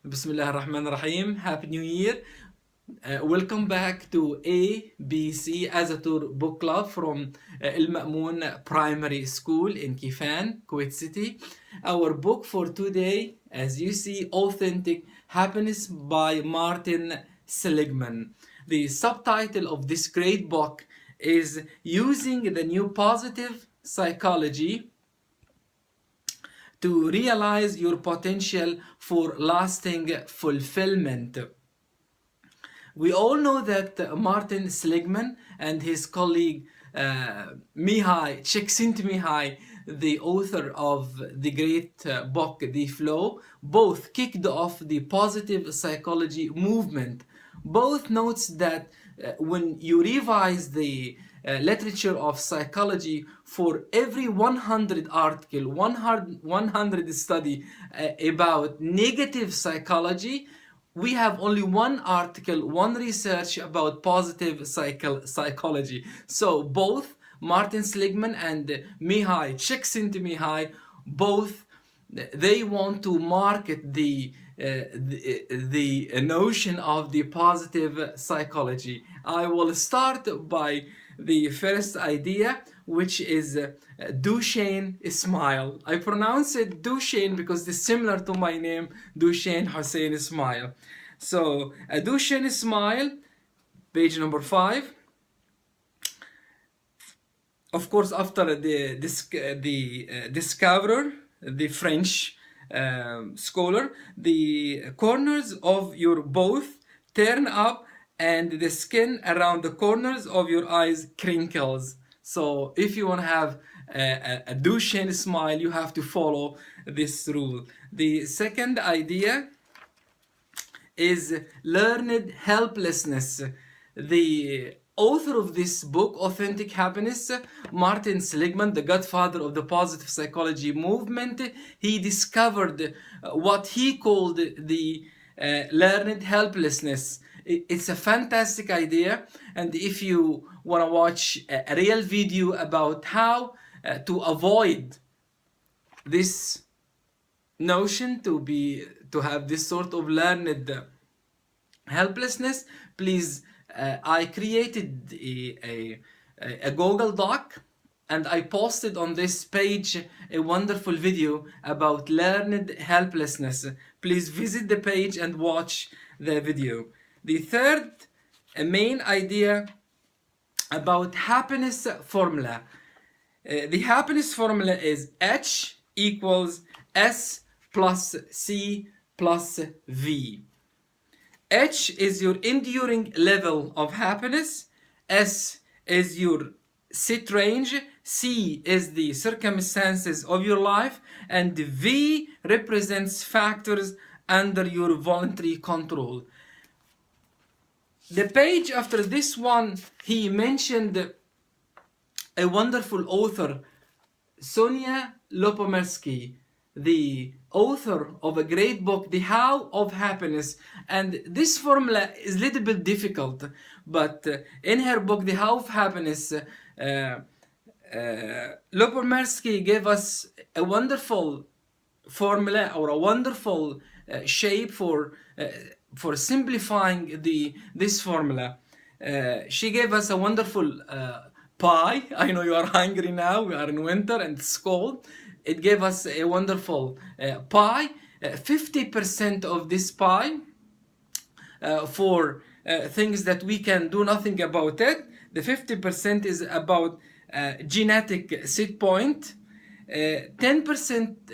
Bismillah ar-Rahman ar-Rahim. Happy New Year. Welcome back to ABC Azatur Book Club from Al Ma'moon Primary School in Kifan, Kuwait City. Our book for today, as you see, Authentic Happiness by Martin Seligman. The subtitle of this great book is Using the New Positive Psychology to Realize Your Potential for Lasting Fulfillment. We all know that Martin Seligman and his colleague Mihai Csikszentmihalyi, the author of the great book The Flow, both kicked off the positive psychology movement. Both notes that when you revise the literature of psychology, for every 100 article, 100 study about negative psychology, we have only one article, one research about positive psychology. So both Martin Seligman and Mihai Csikszentmihalyi, both they want to market the notion of the positive psychology. I will start by the first idea, which is Duchenne Smile. I pronounce it Duchenne because it's similar to my name, Duchenne Hussein Smile. So, a Duchenne Smile, page number 5. Of course, after the discoverer, the French scholar, the corners of your mouth turn up and the skin around the corners of your eyes crinkles. So if you want to have a Duchenne smile, you have to follow this rule. The second idea is learned helplessness. The author of this book, Authentic Happiness, Martin Seligman, the godfather of the positive psychology movement, he discovered what he called the learned helplessness. It's a fantastic idea, and if you want to watch a real video about how to avoid this notion to have this sort of learned helplessness, please, I created a Google Doc and I posted on this page a wonderful video about learned helplessness. Please visit the page and watch the video. The third main idea about happiness formula. The happiness formula is H equals S plus C plus V. H is your enduring level of happiness, S is your set range, C is the circumstances of your life, and V represents factors under your voluntary control. The page after this one, he mentioned a wonderful author, Sonia Lopomersky, the author of a great book, The How of Happiness. And this formula is a little bit difficult, but in her book, The How of Happiness, Lopomersky gave us a wonderful formula or a wonderful shape for simplifying this formula. She gave us a wonderful pie. I know you are hungry now. We are in winter and it's cold. It gave us a wonderful pie. 50% of this pie for things that we can do nothing about it. The 50% is about genetic set point. 10%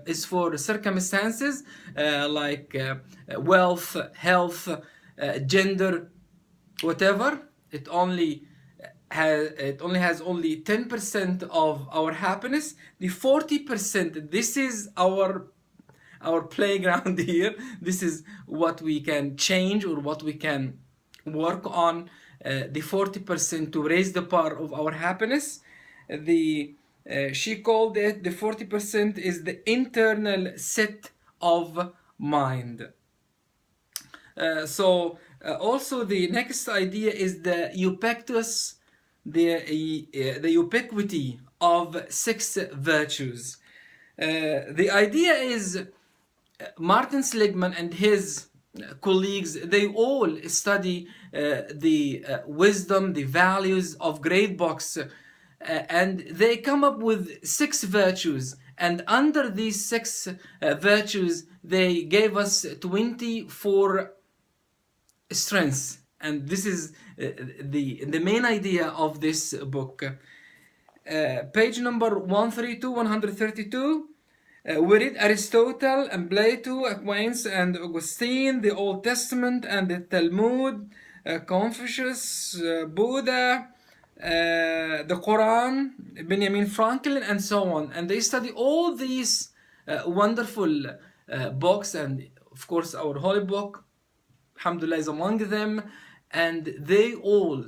is for circumstances like wealth, health, gender, whatever. It only has only 10% of our happiness. The 40%, this is our playground here. This is what we can change or what we can work on. The 40% to raise the power of our happiness. She called it, the 40% is the internal set of mind. Also the next idea is the ubiquity of 6 virtues. The idea is Martin Seligman and his colleagues, they all study the wisdom, the values of great books, and they come up with 6 virtues. And under these 6 virtues, they gave us 24 strengths. And this is the main idea of this book. Page number 132, 132. We read Aristotle and Plato, Aquinas and Augustine, the Old Testament and the Talmud, Confucius, Buddha, the Quran, Benjamin Franklin, and so on. And they study all these wonderful books, and of course our holy book, alhamdulillah, is among them. And they all,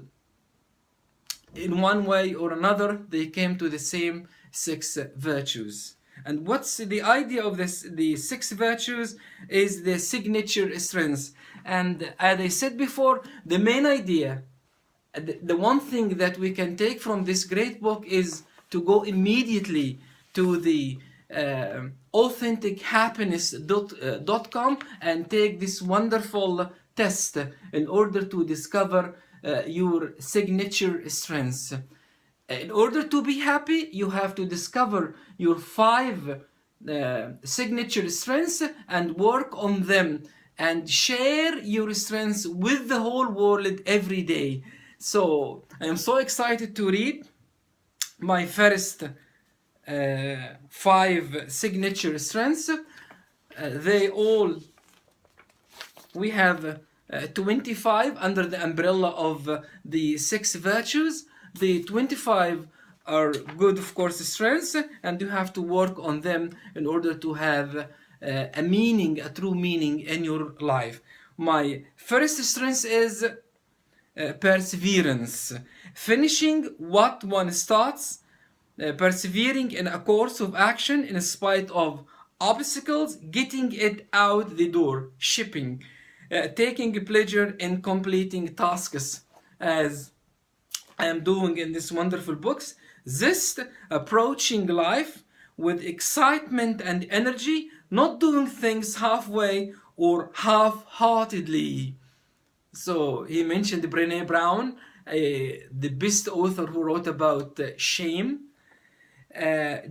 in one way or another, they came to the same 6 virtues. And what's the idea of this? The 6 virtues is the signature strengths. And as I said before, the main idea, the one thing that we can take from this great book is to go immediately to the AuthenticHappiness.com and take this wonderful test in order to discover your signature strengths. In order to be happy, you have to discover your 5 signature strengths and work on them and share your strengths with the whole world every day. So I am so excited to read my first 5 signature strengths. We have 25 under the umbrella of the 6 virtues. The 25 are good, of course, strengths, and you have to work on them in order to have a meaning, a true meaning in your life. My first strength is perseverance. Finishing what one starts, persevering in a course of action in spite of obstacles, getting it out the door, shipping, taking pleasure in completing tasks, as I am doing in these wonderful books. This approaching life with excitement and energy, not doing things halfway or half-heartedly. So he mentioned Brené Brown, the best author who wrote about shame.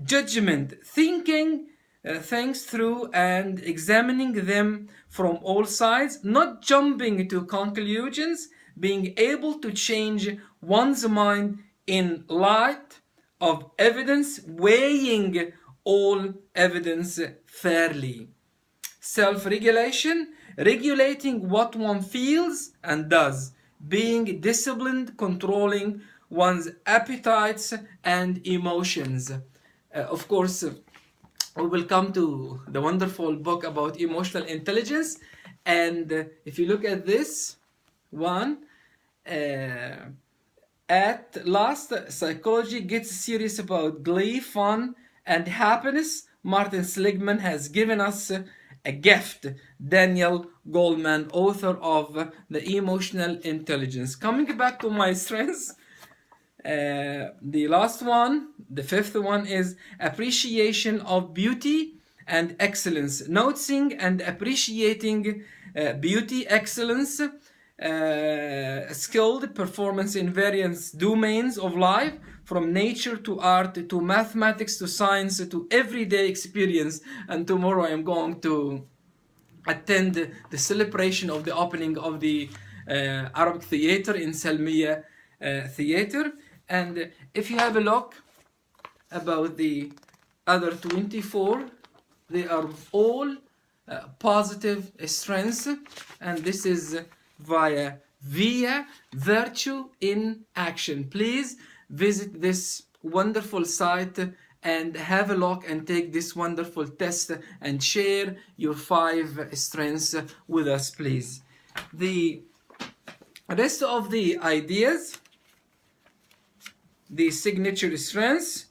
Judgment, thinking things through and examining them from all sides, not jumping to conclusions, being able to change one's mind in light of evidence, weighing all evidence fairly. Self-regulation, regulating what one feels and does, being disciplined, controlling one's appetites and emotions. Of course, we will come to the wonderful book about emotional intelligence, and if you look at this one, at last, psychology gets serious about glee, fun, and happiness. Martin Seligman has given us a gift. Daniel Goleman, author of The Emotional Intelligence. Coming back to my strengths, the last one, the 5th one, is appreciation of beauty and excellence. Noticing and appreciating beauty, excellence, skilled performance in various domains of life, from nature to art to mathematics to science to everyday experience. And tomorrow I am going to attend the celebration of the opening of the Arabic theater in Salmiya Theater. And if you have a look about the other 24, they are all positive strengths, and this is via virtue in action. Please visit this wonderful site and have a look and take this wonderful test and share your 5 strengths with us, please. The rest of the ideas, the signature strengths,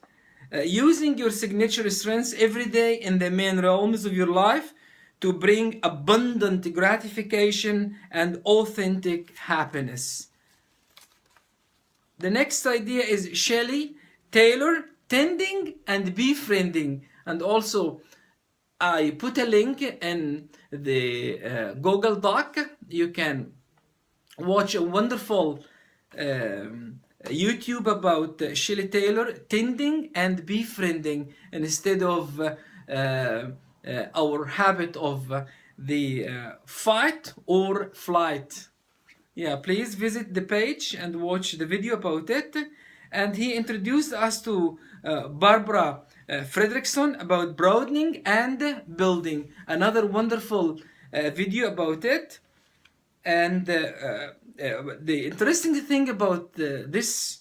using your signature strengths every day in the main realms of your life to bring abundant gratification and authentic happiness. The next idea is Shelley, Taylor, tending and befriending. And also I put a link in the Google Doc. You can watch a wonderful YouTube about Shelley Taylor, tending and befriending instead of our habit of the fight or flight. Yeah, please visit the page and watch the video about it. And he introduced us to Barbara Fredrickson about broadening and building. Another wonderful video about it. And the interesting thing about this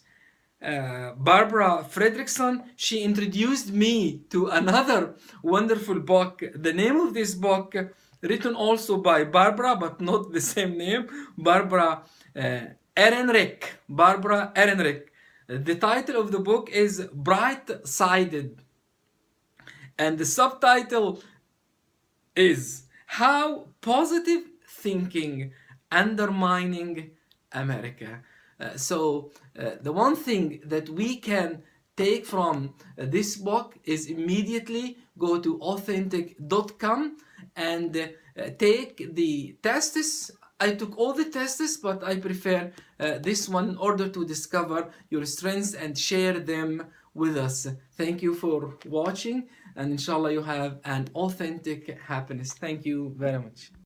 Barbara Fredrickson, she introduced me to another wonderful book. The name of this book, written also by Barbara, but not the same name, Barbara Ehrenreich. Barbara Ehrenreich. The title of the book is Bright Sided, and the subtitle is How Positive Thinking Undermining America. The one thing that we can take from this book is immediately go to authentic.com and take the tests. I took all the tests, but I prefer this one in order to discover your strengths and share them with us. Thank you for watching, and inshallah you have an authentic happiness. Thank you very much.